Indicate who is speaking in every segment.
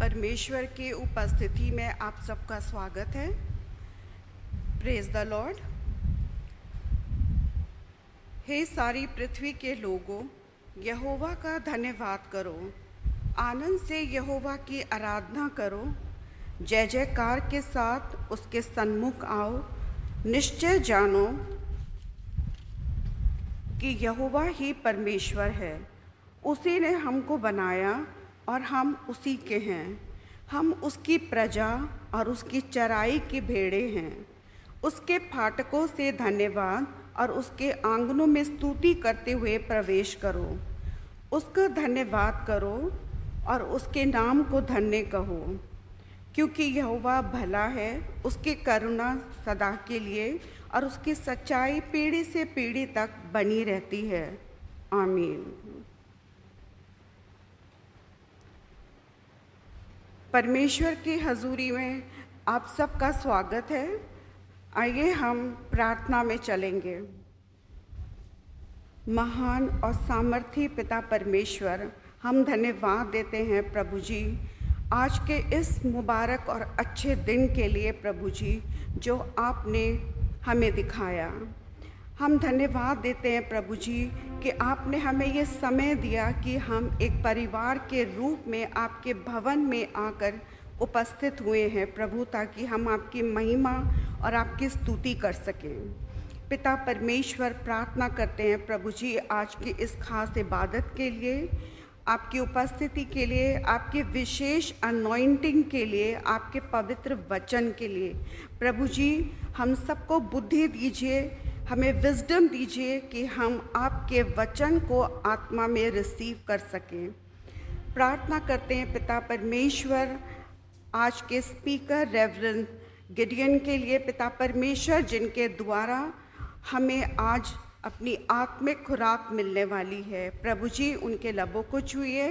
Speaker 1: परमेश्वर की उपस्थिति में आप सबका स्वागत है। Praise the Lord. हे सारी पृथ्वी के लोगों, यहोवा का धन्यवाद करो, आनंद से यहोवा की आराधना करो, जय जयकार के साथ उसके सन्मुख आओ। निश्चय जानो कि यहोवा ही परमेश्वर है। उसी ने हमको बनाया और हम उसी के हैं। हम उसकी प्रजा और उसकी चराई की भेड़ें हैं। उसके फाटकों से धन्यवाद और उसके आंगनों में स्तुति करते हुए प्रवेश करो। उसका धन्यवाद करो और उसके नाम को धन्य कहो, क्योंकि यहोवा भला है, उसकी करुणा सदा के लिए और उसकी सच्चाई पीढ़ी से पीढ़ी तक बनी रहती है। आमीन। परमेश्वर की हजूरी में आप सबका स्वागत है। आइए हम प्रार्थना में चलेंगे। महान और सामर्थी पिता परमेश्वर, हम धन्यवाद देते हैं प्रभु जी आज के इस मुबारक और अच्छे दिन के लिए प्रभु जी, जो आपने हमें दिखाया। हम धन्यवाद देते हैं प्रभु जी कि आपने हमें ये समय दिया कि हम एक परिवार के रूप में आपके भवन में आकर उपस्थित हुए हैं प्रभु, ताकि हम आपकी महिमा और आपकी स्तुति कर सकें। पिता परमेश्वर, प्रार्थना करते हैं प्रभु जी आज की इस खास इबादत के लिए, आपकी उपस्थिति के लिए, आपके विशेष अनॉइंटिंग के लिए, आपके पवित्र वचन के लिए। प्रभु जी, हम सबको बुद्धि दीजिए, हमें विजडम दीजिए कि हम आपके वचन को आत्मा में रिसीव कर सकें। प्रार्थना करते हैं पिता परमेश्वर आज के स्पीकर रेवरेंड गिडियन के लिए, पिता परमेश्वर जिनके द्वारा हमें आज अपनी आत्मिक खुराक मिलने वाली है। प्रभु जी, उनके लबों को छुइए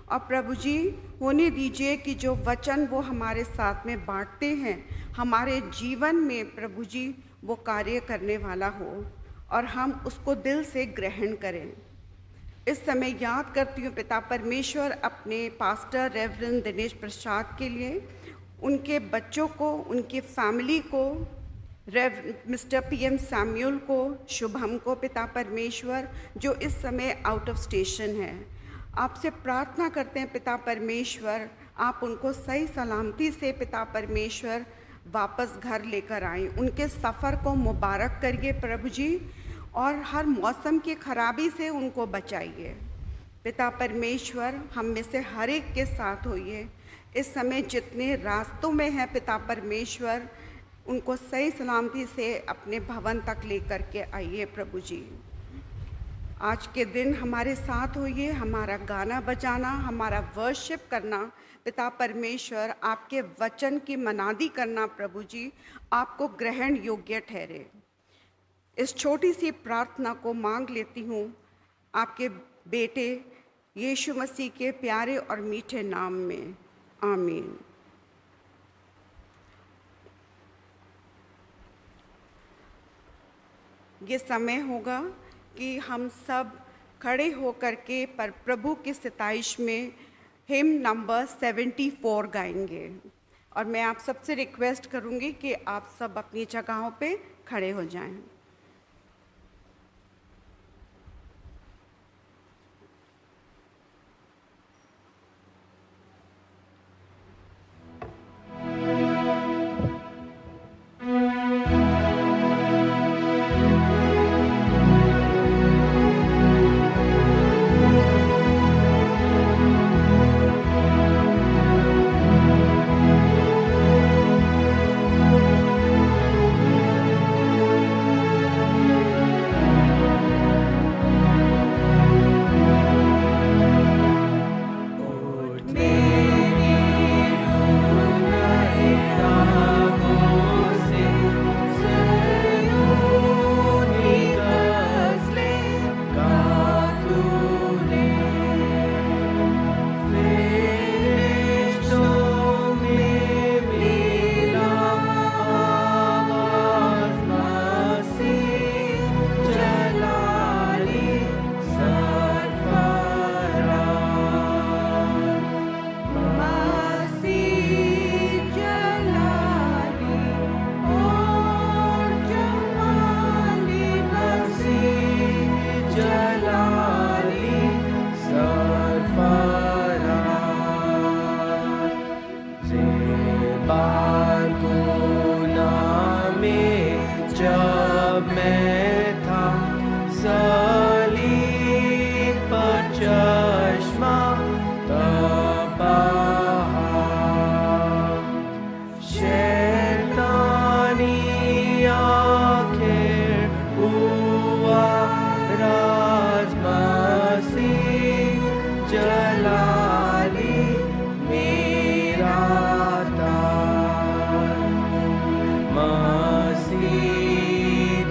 Speaker 1: और प्रभु जी होने दीजिए कि जो वचन वो हमारे साथ में बांटते हैं हमारे जीवन में प्रभु जी वो कार्य करने वाला हो और हम उसको दिल से ग्रहण करें। इस समय याद करती हूँ पिता परमेश्वर अपने पास्टर रेवरेंड दिनेश प्रसाद के लिए, उनके बच्चों को, उनकी फैमिली को, मिस्टर PM सैम्यूल को, शुभम को, पिता परमेश्वर जो इस समय आउट ऑफ स्टेशन है। आपसे प्रार्थना करते हैं पिता परमेश्वर, आप उनको सही सलामती से पिता परमेश्वर वापस घर लेकर आएं। उनके सफ़र को मुबारक करिए प्रभु जी, और हर मौसम की खराबी से उनको बचाइए। पिता परमेश्वर, हम में से हर एक के साथ होइए। इस समय जितने रास्तों में हैं पिता परमेश्वर, उनको सही सलामती से अपने भवन तक लेकर के आइए प्रभु जी। आज के दिन हमारे साथ होइए, हमारा गाना बजाना, हमारा वर्शिप करना पिता परमेश्वर, आपके वचन की मनादी करना प्रभु जी आपको ग्रहण योग्य ठहरे। इस छोटी सी प्रार्थना को मांग लेती हूँ आपके बेटे यीशु मसीह के प्यारे और मीठे नाम में, आमीन। ये समय होगा कि हम सब खड़े होकर के पर प्रभु की सताइश में हिम नंबर 74 गाएंगे, और मैं आप सबसे रिक्वेस्ट करूंगी कि आप सब अपनी जगहों पे खड़े हो जाएं।
Speaker 2: जब मैं था सलीब पर चश्मा तपा, शैतानी आखिर हुआ राज मसीह जलाली मेरा ताज, मसीह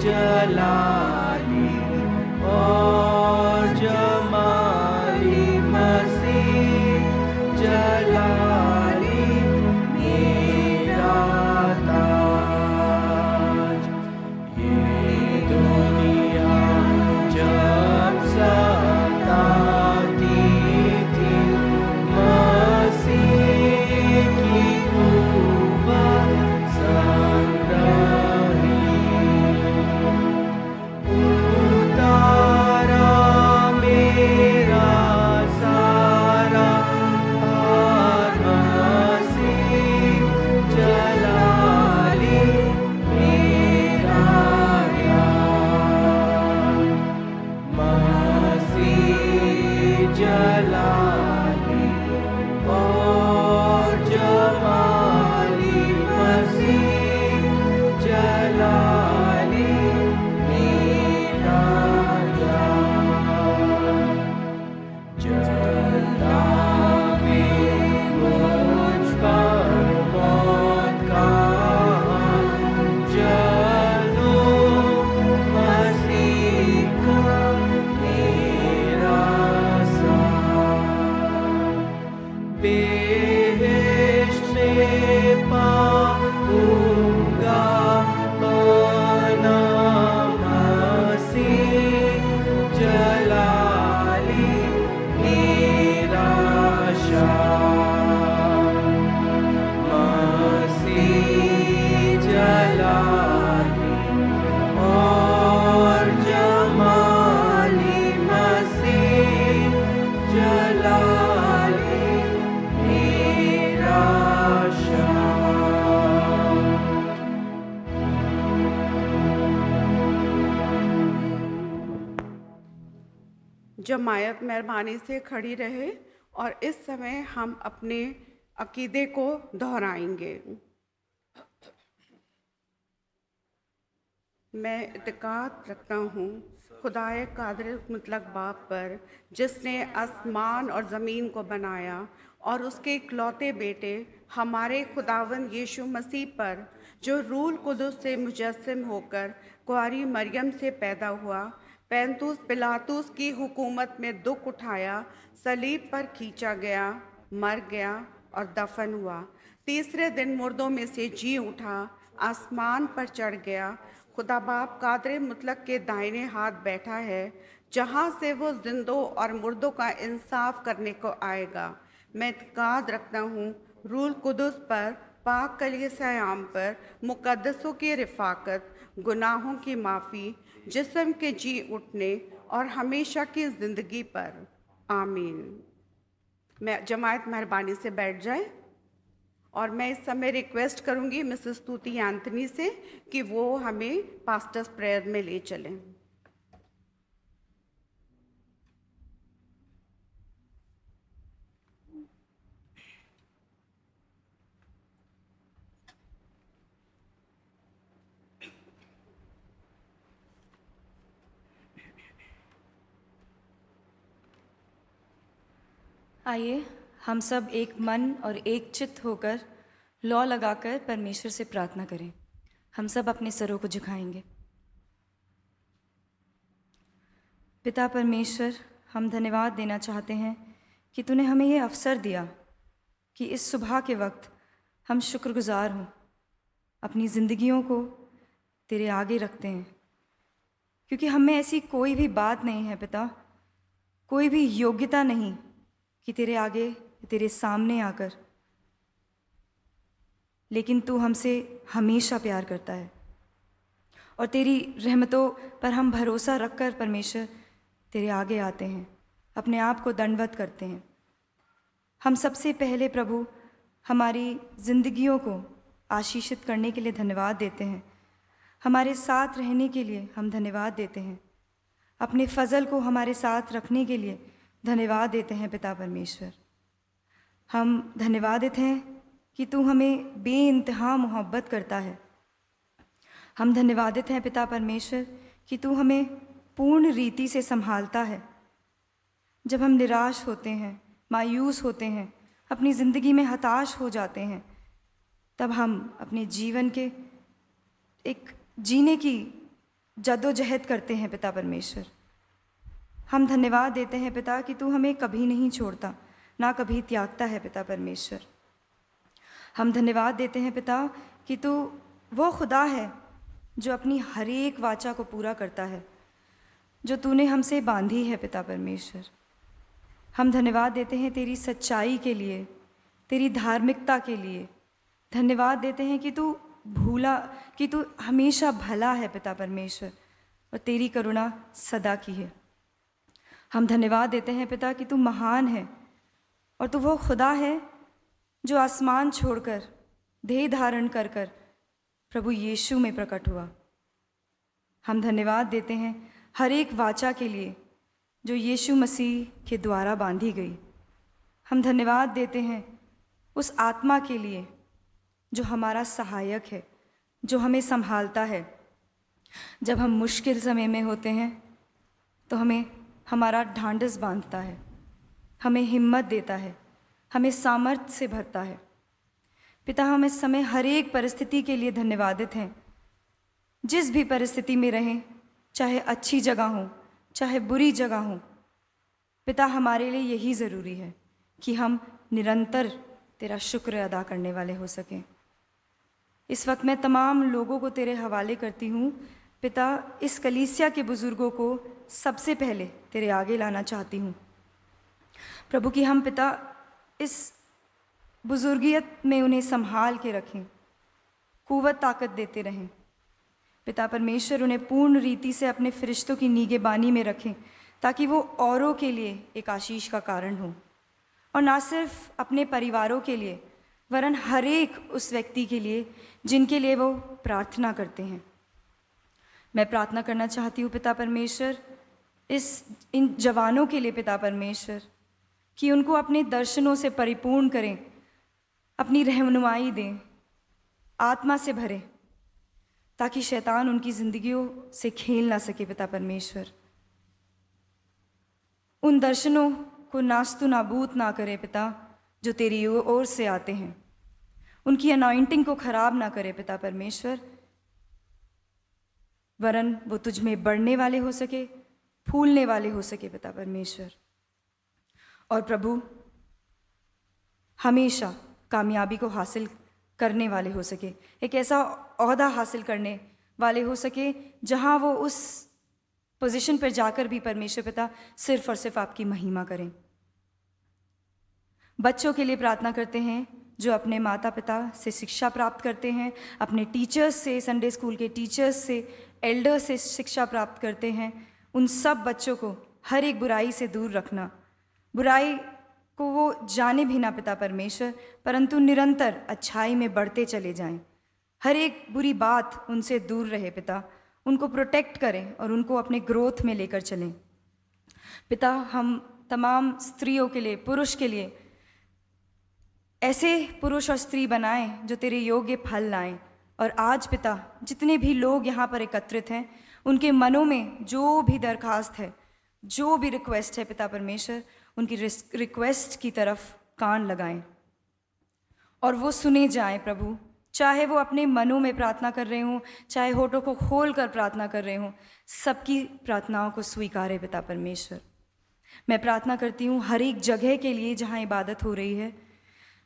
Speaker 2: जलाली और जमाली, मसीह जलाली मेरा ताज। ये दुनिया जब सताती थी, मसीह की कुव्वत संग रही, उतारा मेरा सारा भार, मसीह जलाली मेरा यार, मसीह जलाली और जमाली, मसीह जलाली मेरा यार। जलता भी मुझ पर मौत का जल दो, मसीह का मेरा साथ, बेहेश्त में पाऊंगा पाना, मसीह जलाली मेरा शाह, मसीह जलाली और जमाली, मसीह जलाली मेरा शाह।
Speaker 1: जमायत मेहरबानी से खड़ी रहे और इस समय हम अपने अकीदे को दोहराएंगे। मैं इत्क़ाद रखता हूँ खुदाए कादिर मुतलक बाप पर, जिसने आसमान और ज़मीन को बनाया, और उसके इकलौते बेटे हमारे खुदावंद यीशु मसीह पर, जो रूह कुदुस से मुजस्सम होकर कुंवारी मरियम से पैदा हुआ, पैंतुस पिलातुस की हुकूमत में दुख उठाया, सलीब पर खींचा गया, मर गया और दफन हुआ, तीसरे दिन मुर्दों में से जी उठा, आसमान पर चढ़ गया, खुदा बाप कादिर मुतलक के दाहिने हाथ बैठा है, जहाँ से वो जिंदों और मुर्दों का इंसाफ करने को आएगा। मैं इत्क़ाद रखता हूँ रूह कुदुस पर, पाक कलीसियाम पर, मुक़द्दसों की रिफ़ाक़त, गुनाहों की माफ़ी, जिस्म के जी उठने और हमेशा की ज़िंदगी पर। आमीन। मैं जमायत मेहरबानी से बैठ जाए और मैं इस समय रिक्वेस्ट करूंगी मिसेस स्तुति एंथनी से कि वो हमें पास्टर्स प्रेयर में ले चलें।
Speaker 3: आइए हम सब एक मन और एक चित्त होकर लौ लगाकर परमेश्वर से प्रार्थना करें। हम सब अपने सरों को झुकाएंगे। पिता परमेश्वर, हम धन्यवाद देना चाहते हैं कि तूने हमें ये अवसर दिया कि इस सुबह के वक्त हम शुक्रगुजार हों, अपनी ज़िंदगियों को तेरे आगे रखते हैं, क्योंकि हमें ऐसी कोई भी बात नहीं है पिता, कोई भी योग्यता नहीं कि तेरे आगे, तेरे सामने आकर, लेकिन तू हमसे हमेशा प्यार करता है और तेरी रहमतों पर हम भरोसा रखकर परमेश्वर तेरे आगे आते हैं, अपने आप को दंडवत करते हैं। हम सबसे पहले प्रभु हमारी ज़िंदगियों को आशीषित करने के लिए धन्यवाद देते हैं। हमारे साथ रहने के लिए हम धन्यवाद देते हैं। अपने फजल को हमारे साथ रखने के लिए धन्यवाद देते हैं पिता परमेश्वर। हम धन्यवादित हैं कि तू हमें बेइंतहा मोहब्बत करता है। हम धन्यवादित हैं पिता परमेश्वर कि तू हमें पूर्ण रीति से संभालता है। जब हम निराश होते हैं, मायूस होते हैं, अपनी ज़िंदगी में हताश हो जाते हैं, तब हम अपने जीवन के एक जीने की जद्दोजहद करते हैं पिता परमेश्वर। हम धन्यवाद देते हैं पिता कि तू हमें कभी नहीं छोड़ता, ना कभी त्यागता है पिता परमेश्वर। हम धन्यवाद देते हैं पिता कि तू वो खुदा है जो अपनी हर एक वाचा को पूरा करता है, जो तूने हमसे बांधी है पिता परमेश्वर। हम धन्यवाद देते हैं तेरी सच्चाई के लिए, तेरी धार्मिकता के लिए। धन्यवाद देते हैं कि तू हमेशा भला है पिता परमेश्वर, और तेरी करुणा सदा की है। हम धन्यवाद देते हैं पिता कि तू महान है, और तू वो खुदा है जो आसमान छोड़कर देह धारण कर कर प्रभु यीशु में प्रकट हुआ। हम धन्यवाद देते हैं हर एक वाचा के लिए जो यीशु मसीह के द्वारा बांधी गई। हम धन्यवाद देते हैं उस आत्मा के लिए जो हमारा सहायक है, जो हमें संभालता है। जब हम मुश्किल समय में होते हैं तो हमें हमारा ढांढस बांधता है, हमें हिम्मत देता है, हमें सामर्थ्य से भरता है। पिता, हम इस समय हर एक परिस्थिति के लिए धन्यवादित हैं। जिस भी परिस्थिति में रहें, चाहे अच्छी जगह हो चाहे बुरी जगह हो, पिता हमारे लिए यही ज़रूरी है कि हम निरंतर तेरा शुक्र अदा करने वाले हो सकें। इस वक्त मैं तमाम लोगों को तेरे हवाले करती हूँ। पिता, इस कलीसिया के बुज़ुर्गों को सबसे पहले तेरे आगे लाना चाहती हूँ प्रभु, कि हम पिता इस बुजुर्गियत में उन्हें संभाल के रखें, कुव्वत ताकत देते रहें। पिता परमेश्वर, उन्हें पूर्ण रीति से अपने फरिश्तों की निगहबानी में रखें, ताकि वो औरों के लिए एक आशीष का कारण हो, और ना सिर्फ अपने परिवारों के लिए वरन हर एक उस व्यक्ति के लिए जिनके लिए वो प्रार्थना करते हैं। मैं प्रार्थना करना चाहती हूँ पिता परमेश्वर इन जवानों के लिए पिता परमेश्वर, कि उनको अपने दर्शनों से परिपूर्ण करें, अपनी रहनुमाई दें, आत्मा से भरें, ताकि शैतान उनकी ज़िंदगियों से खेल ना सके पिता परमेश्वर। उन दर्शनों को नास्तु नाबूद ना करे पिता, जो तेरी ओर से आते हैं। उनकी अनॉइंटिंग को खराब ना करे पिता परमेश्वर, वरन वो तुझ में बढ़ने वाले हो सके, फूलने वाले हो सके पिता परमेश्वर। और प्रभु, हमेशा कामयाबी को हासिल करने वाले हो सके, एक ऐसा ओहदा हासिल करने वाले हो सके जहाँ वो उस पोजीशन पर जाकर भी परमेश्वर पिता सिर्फ और सिर्फ आपकी महिमा करें। बच्चों के लिए प्रार्थना करते हैं जो अपने माता पिता से शिक्षा प्राप्त करते हैं, अपने टीचर्स से, संडे स्कूल के टीचर्स से, एल्डर्स से शिक्षा प्राप्त करते हैं। उन सब बच्चों को हर एक बुराई से दूर रखना, बुराई को वो जाने भी ना पिता परमेश्वर, परंतु निरंतर अच्छाई में बढ़ते चले जाएं। हर एक बुरी बात उनसे दूर रहे पिता, उनको प्रोटेक्ट करें और उनको अपने ग्रोथ में लेकर चलें। पिता, हम तमाम स्त्रियों के लिए, पुरुष के लिए ऐसे पुरुष और स्त्री बनाएं जो तेरे योग्य फल लाएं। और आज पिता, जितने भी लोग यहाँ पर एकत्रित हैं, उनके मनों में जो भी दरखास्त है, जो भी रिक्वेस्ट है पिता परमेश्वर, उनकी रिक्वेस्ट की तरफ कान लगाएं और वो सुने जाएं प्रभु। चाहे वो अपने मनों में प्रार्थना कर रहे हों, चाहे होठों को खोल कर प्रार्थना कर रहे हों, सबकी प्रार्थनाओं को स्वीकारे पिता परमेश्वर। मैं प्रार्थना करती हूँ हर एक जगह के लिए जहाँ इबादत हो रही है।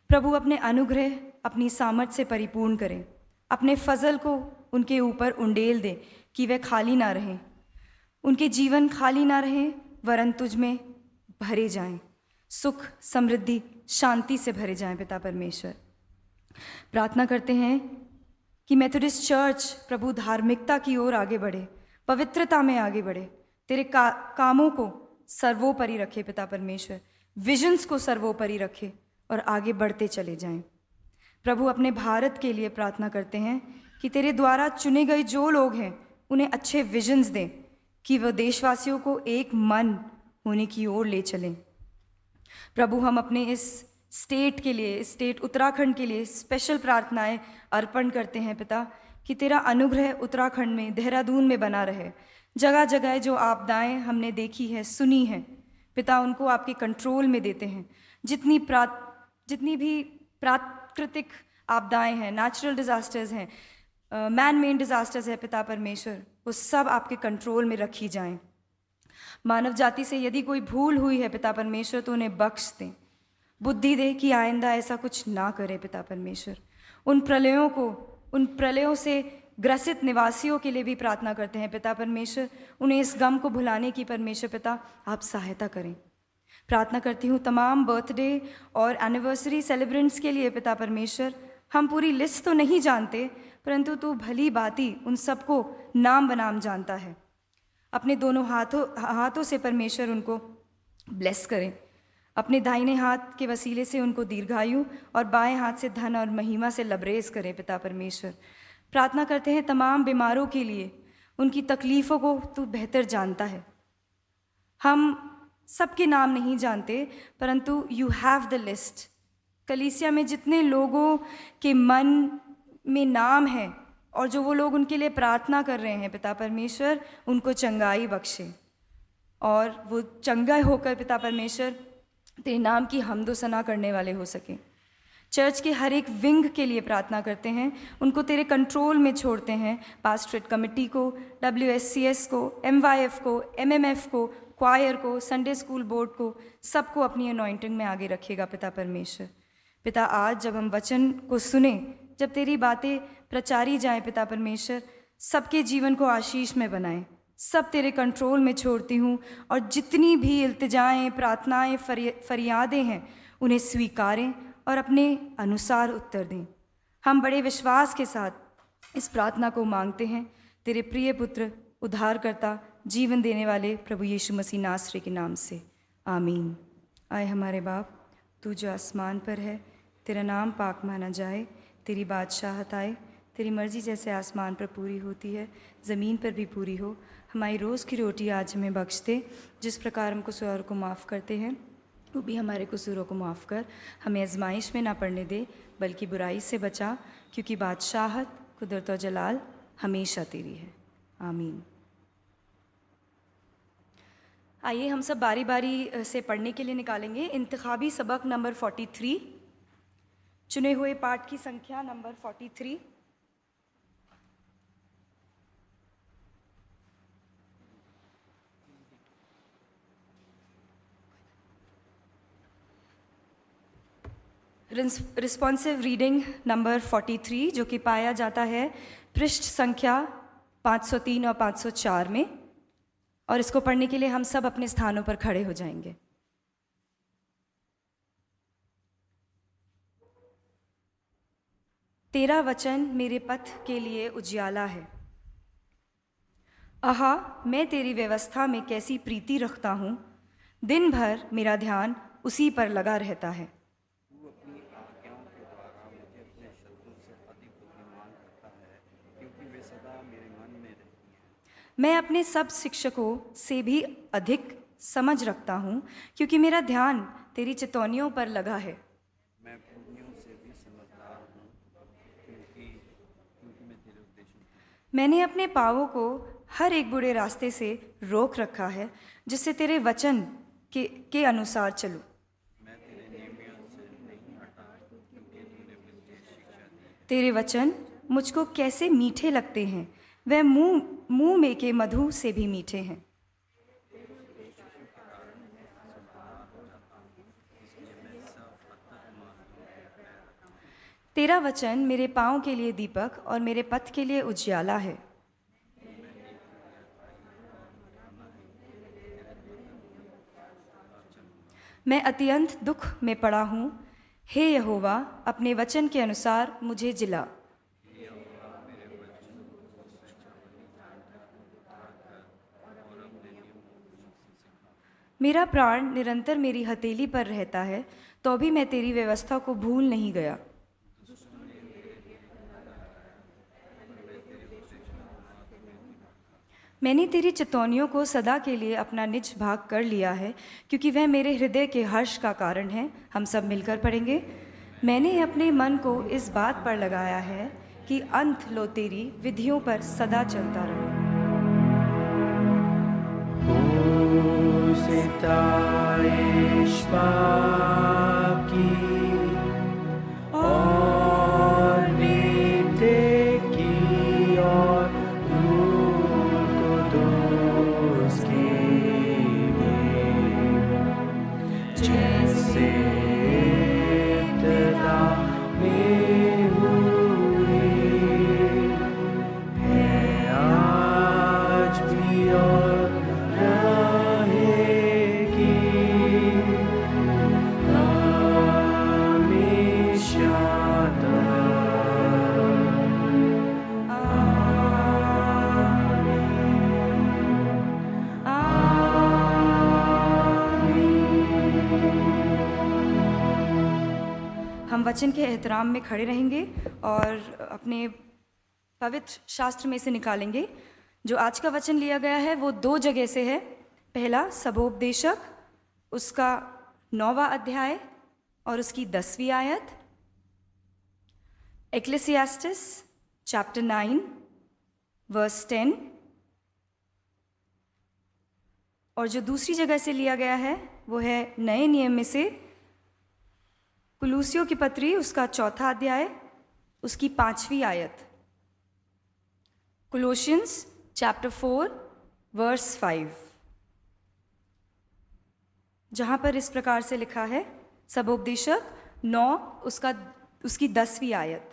Speaker 3: प्रभु, अपने अनुग्रह, अपनी सामर्थ्य से परिपूर्ण करें, अपने फजल को उनके ऊपर उंडेल दें कि वे खाली ना रहें, उनके जीवन खाली ना रहें, वरन तुझ में भरे जाएं, सुख, समृद्धि, शांति से भरे जाएं पिता परमेश्वर। प्रार्थना करते हैं कि मेथोडिस्ट चर्च प्रभु धार्मिकता की ओर आगे बढ़े, पवित्रता में आगे बढ़े, तेरे कामों को सर्वोपरि रखे पिता परमेश्वर, विजन्स को सर्वोपरि रखे और आगे बढ़ते चले जाएं। प्रभु, अपने भारत के लिए प्रार्थना करते हैं कि तेरे द्वारा चुने गए जो लोग हैं उन्हें अच्छे विजन्स दें कि वह देशवासियों को एक मन होने की ओर ले चलें। प्रभु, हम अपने इस स्टेट के लिए, इस स्टेट उत्तराखंड के लिए स्पेशल प्रार्थनाएं अर्पण करते हैं पिता, कि तेरा अनुग्रह उत्तराखंड में, देहरादून में बना रहे। जगह जगह जो आपदाएं हमने देखी है, सुनी है पिता, उनको आपके कंट्रोल में देते हैं। जितनी भी प्राकृतिक आपदाएं हैं, नेचुरल डिज़ास्टर्स हैं, मैन मेड डिज़ास्टर्स है पिता परमेश्वर, वो सब आपके कंट्रोल में रखी जाएं। मानव जाति से यदि कोई भूल हुई है पिता परमेश्वर, तो उन्हें बख्श दें, बुद्धि दे कि आइंदा ऐसा कुछ ना करे पिता परमेश्वर। उन प्रलयों से ग्रसित निवासियों के लिए भी प्रार्थना करते हैं पिता परमेश्वर, उन्हें इस गम को भुलाने की परमेश्वर पिता आप सहायता करें। प्रार्थना करती हूँ तमाम बर्थडे और एनिवर्सरी सेलिब्रेंट्स के लिए पिता परमेश्वर। हम पूरी लिस्ट तो नहीं जानते, परंतु तू भली बाती उन सबको नाम बनाम जानता है। अपने दोनों हाथों से परमेश्वर उनको ब्लेस करें। अपने दाहिने हाथ के वसीले से उनको दीर्घायु और बाएं हाथ से धन और महिमा से लबरेज करें पिता परमेश्वर। प्रार्थना करते हैं तमाम बीमारों के लिए, उनकी तकलीफ़ों को तू बेहतर जानता है। हम सबके नाम नहीं जानते, परंतु यू हैव द लिस्ट। कलीसिया में जितने लोगों के मन में नाम है और जो वो लोग उनके लिए प्रार्थना कर रहे हैं पिता परमेश्वर, उनको चंगाई बख्शे और वो चंगा होकर पिता परमेश्वर तेरे नाम की हम्दो सना करने वाले हो सकें। चर्च के हर एक विंग के लिए प्रार्थना करते हैं, उनको तेरे कंट्रोल में छोड़ते हैं। पास्टरेट कमेटी को, WSCS को, MYF को, MMF को, क्वायर को, संडे स्कूल बोर्ड को, सबको अपनी अनॉइंटिंग में आगे रखेगा पिता परमेश्वर। पिता, आज जब हम वचन को सुने, जब तेरी बातें प्रचारी जाएं पिता परमेश्वर, सबके जीवन को आशीष में बनाएं। सब तेरे कंट्रोल में छोड़ती हूँ और जितनी भी इल्तिजाएं, प्रार्थनाएं, फरियादें हैं, उन्हें स्वीकारें और अपने अनुसार उत्तर दें। हम बड़े विश्वास के साथ इस प्रार्थना को मांगते हैं तेरे प्रिय पुत्र, उद्धारकर्ता, जीवन देने वाले प्रभु यीशु मसीह नासरी के नाम से, आमीन। आए हमारे बाप, तू जो आसमान पर है, तेरा नाम पाक माना जाए, तेरी बादशाहत आए, तेरी मर्ज़ी जैसे आसमान पर पूरी होती है, ज़मीन पर भी पूरी हो। हमारी रोज़ की रोटी आज हमें बख्श दे, जिस प्रकार हम कसूर को माफ़ करते हैं, वो भी हमारे कसूरों को माफ़ कर। हमें आजमाइश में ना पड़ने दे, बल्कि बुराई से बचा, क्योंकि बादशाहत, कुदरत और जलाल हमेशा तेरी है, आमीन। आइए हम सब बारी बारी से पढ़ने के लिए निकालेंगे इंतखाबी सबक नंबर 43, चुने हुए पाठ की संख्या नंबर 43। रिस्पॉन्सिव रीडिंग नंबर 43, जो कि पाया जाता है पृष्ठ संख्या 503 और 504 में, और इसको पढ़ने के लिए हम सब अपने स्थानों पर खड़े हो जाएंगे। तेरा वचन मेरे पथ के लिए उजियाला है। आहा, मैं तेरी व्यवस्था में कैसी प्रीति रखता हूँ, दिन भर मेरा ध्यान उसी पर लगा रहता है। मैं अपने सब शिक्षकों से भी अधिक समझ रखता हूँ, क्योंकि मेरा ध्यान तेरी चितौनियों पर लगा है।
Speaker 4: मैं पूर्णियों से भी समझदार हूँ, क्योंकि मैं तेरे उपदेशों।
Speaker 3: मैंने अपने पाँवों को हर एक बुरे रास्ते से रोक रखा है, जिससे तेरे वचन के अनुसार चलूँ।
Speaker 4: मैं तेरे नियमों से नहीं हटा, क्योंकि तूने मुझे शिक्षा दी।
Speaker 3: तेरे वचन मुझको कैसे मीठे लगते हैं, वह मुँह में के मधु से भी मीठे हैं। तेरा वचन मेरे पाँव के लिए दीपक और मेरे पथ के लिए उजियाला है। मैं अत्यंत दुख में पड़ा हूँ, हे यहोवा, अपने वचन के अनुसार मुझे जिला। मेरा प्राण निरंतर मेरी हथेली पर रहता है, तो भी मैं तेरी व्यवस्था को भूल नहीं गया। मैंने तेरी चितौनियों को सदा के लिए अपना निज भाग कर लिया है, क्योंकि वह मेरे हृदय के हर्ष का कारण है। हम सब मिलकर पढ़ेंगे। मैंने अपने मन को इस बात पर लगाया है कि अंत लो तेरी विधियों पर सदा चलता रहो।
Speaker 2: और बेटे की और रूह कुदूस की भी, जैसे इब्तिदा में हुई है आज भी और रहेगी हमेशा
Speaker 3: हम वचन के एहतराम में खड़े रहेंगे और अपने पवित्र शास्त्र में से निकालेंगे। जो आज का वचन लिया गया है वो 2 जगह से है। पहला सबोपदेशक, उसका 9वां अध्याय और उसकी 10वीं आयत। एक्लेसियास्टिस चैप्टर 9 वर्स 10। और जो दूसरी जगह से लिया गया है वो है नए नियम में से कुलूसियों की पत्री, उसका 4था अध्याय, उसकी 5वीं आयत। कोलोशियंस चैप्टर 4 वर्स 5, जहाँ पर इस प्रकार से लिखा है, सबोपदेशक 9 उसकी 10वीं आयत।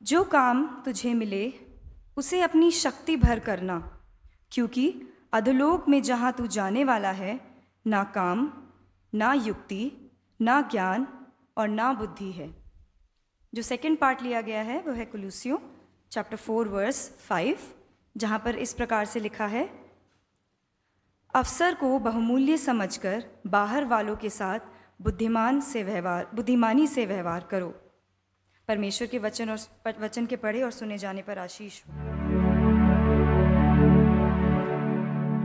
Speaker 3: जो काम तुझे मिले उसे अपनी शक्ति भर करना, क्योंकि अधोलोक में जहाँ तू जाने वाला है, ना काम, ना युक्ति, ना ज्ञान और ना बुद्धि है। जो सेकंड पार्ट लिया गया है वो है कुलूसियों चैप्टर 4 वर्स 5, जहाँ पर इस प्रकार से लिखा है, अवसर को बहुमूल्य समझकर बाहर वालों के साथ बुद्धिमानी से व्यवहार करो। परमेश्वर के वचन के पढ़े और सुने जाने पर आशीष हो।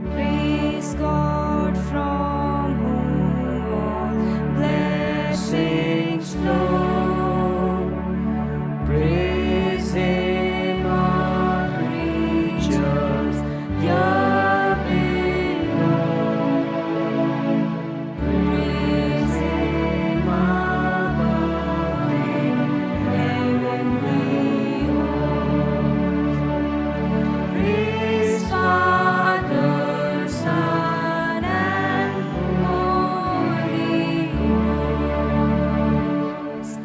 Speaker 3: Praise God from whom all blessings flow.
Speaker 2: Praise Him, all creatures here below. Praise Him above the heavenly host. Praise Father, Son, and Holy Ghost.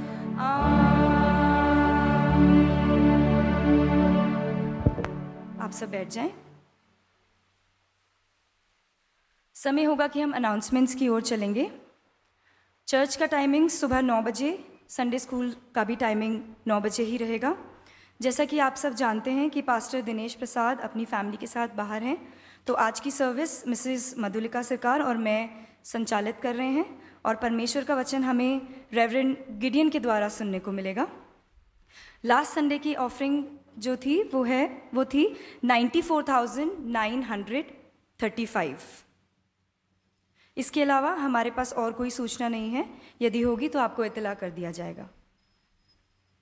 Speaker 3: आप सब बैठ जाएं। समय होगा कि हम अनाउंसमेंट्स की ओर चलेंगे। चर्च का टाइमिंग सुबह 9 बजे, संडे स्कूल का भी टाइमिंग 9 बजे ही रहेगा। जैसा कि आप सब जानते हैं कि पास्टर दिनेश प्रसाद अपनी फैमिली के साथ बाहर हैं, तो आज की सर्विस मिसेस मधुलिका सरकार और मैं संचालित कर रहे हैं और परमेश्वर का वचन हमें रेवरेंड गिडियन के द्वारा सुनने को मिलेगा। लास्ट संडे की ऑफरिंग जो थी वो थी 94,935। इसके अलावा हमारे पास और कोई सूचना नहीं है, यदि होगी तो आपको इत्तला कर दिया जाएगा।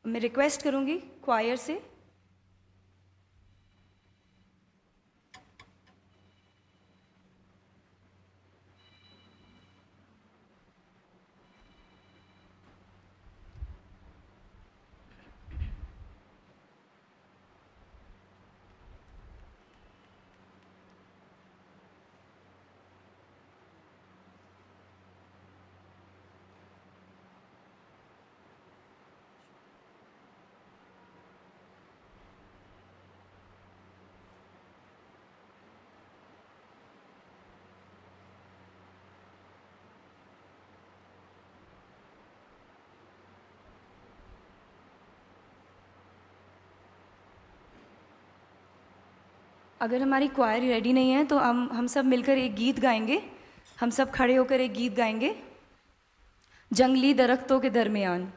Speaker 3: मैं रिक्वेस्ट करूंगी क्वायर से, अगर हमारी क्वायर रेडी नहीं है तो हम सब मिलकर एक गीत गाएंगे। हम सब खड़े होकर एक गीत गाएंगे, जंगली दरख्तों के दरमियान।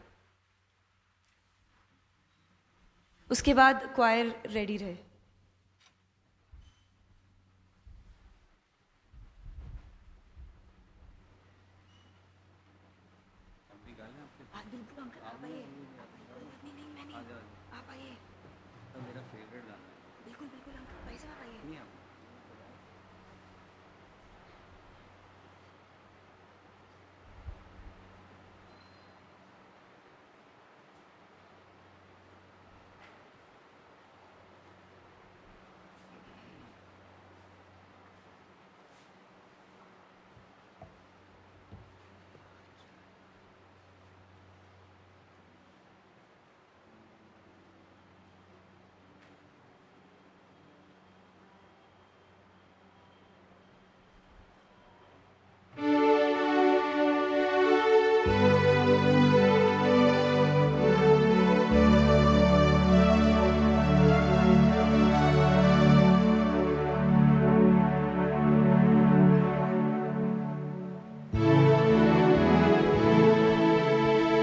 Speaker 3: उसके बाद क्वायर रेडी रहे।
Speaker 4: मेरा फेवरेट गाना है।
Speaker 3: बिल्कुल बिल्कुल अंकल, भाई साहब आइए।
Speaker 4: नहीं आप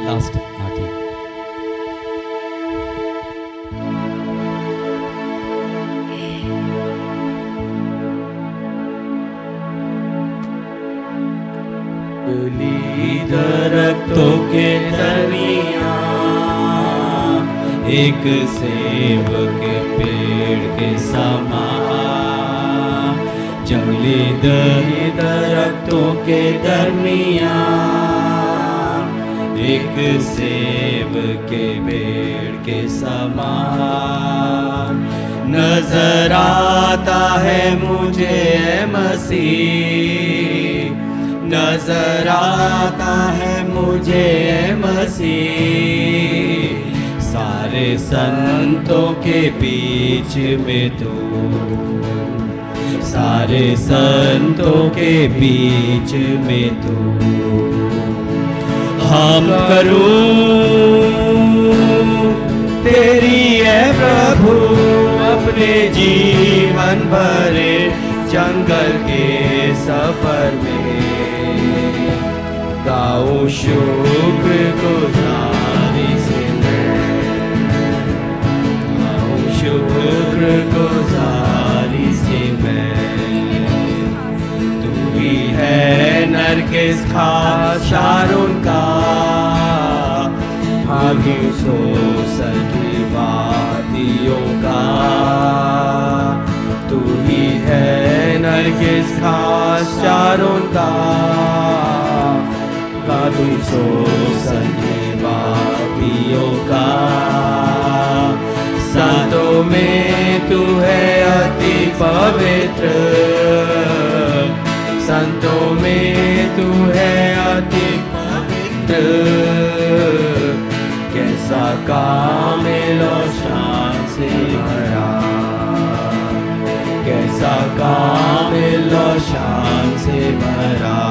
Speaker 5: लास्ट आते हैं।
Speaker 6: दरख्तों के दरमियान एक सेब के पेड़ के समान, जंगली दरख्तों के दरमियान एक सेब के पेड़ के समान नजर आता है मुझे ऐ मसीह, नजर आता है मुझे ऐ मसीह। सारे संतों के बीच में तू, सारे संतों के बीच में तू हम करूं तेरी है प्रभु अपने जीवन भरे जंगल के सफर में। गाऊं शुक्र गुजारी से मैं, गाऊं शुक्र गुजारी से मैं। तू ही है नरगिस खास शारून का, भाग्य सोसल की वादियों का। तू ही है नरगिस खास शारून का, तुम सो सके वादियों का। संतों में तू है अति पवित्र, संतों में तू है अति पवित्र। कैसा कामिल और शान से भरा, कैसा कामिल और शान से भरा।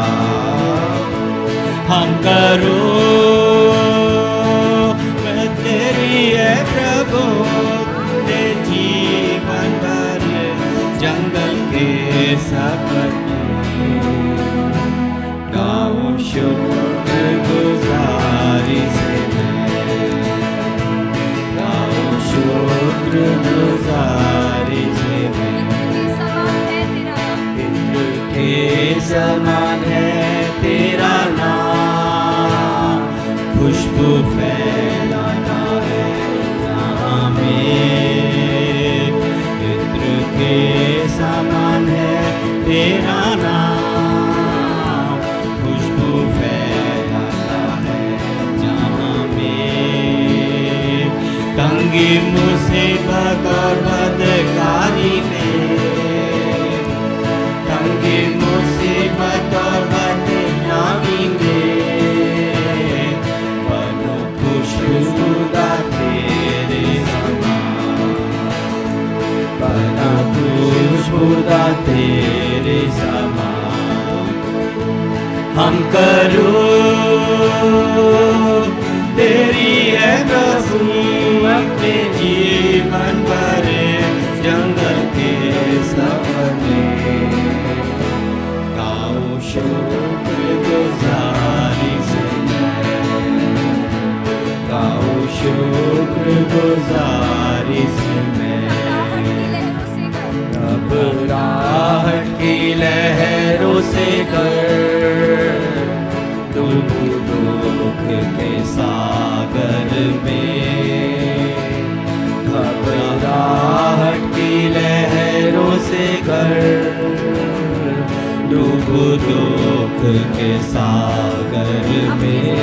Speaker 6: हम करूं मैं तेरी है प्रभु तेरे जीवन भर जंगल के सफर में। गाऊं शुक्र गुजारी से मैं, गाऊं शुक्र गुजारी से मैं। पितृ के समान है तेरा नाम, खुशबू फैलाना है जहाँ में। पितृ के समान है तेरा नाम, खुशबू फैलाना है जहाँ में। तंगी मुसीबत और बदकारी में, तंगी मुसीबत और बदनामी में बनो खुशबूदा तेरे समान, बनो खुशबूदा तेरे समान। हम करूं तेरी है प्रभु अपने जीवन भरे जंगल के सफर में। गाऊं शुक्र गुजारी से मैं, गाऊं शुक्र गुजारी में, घबराहट की लहरों से कर डूबो दुख के सागर में।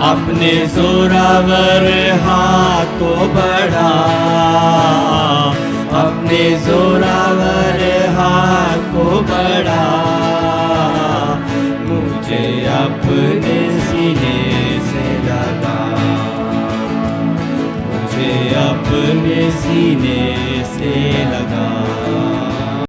Speaker 6: अपने जोरावर हाथ को बढ़ा, अपने जोरावर हाथ को बढ़ा, मुझे अपने सीने से लगा, मुझे अपने सीने से लगा।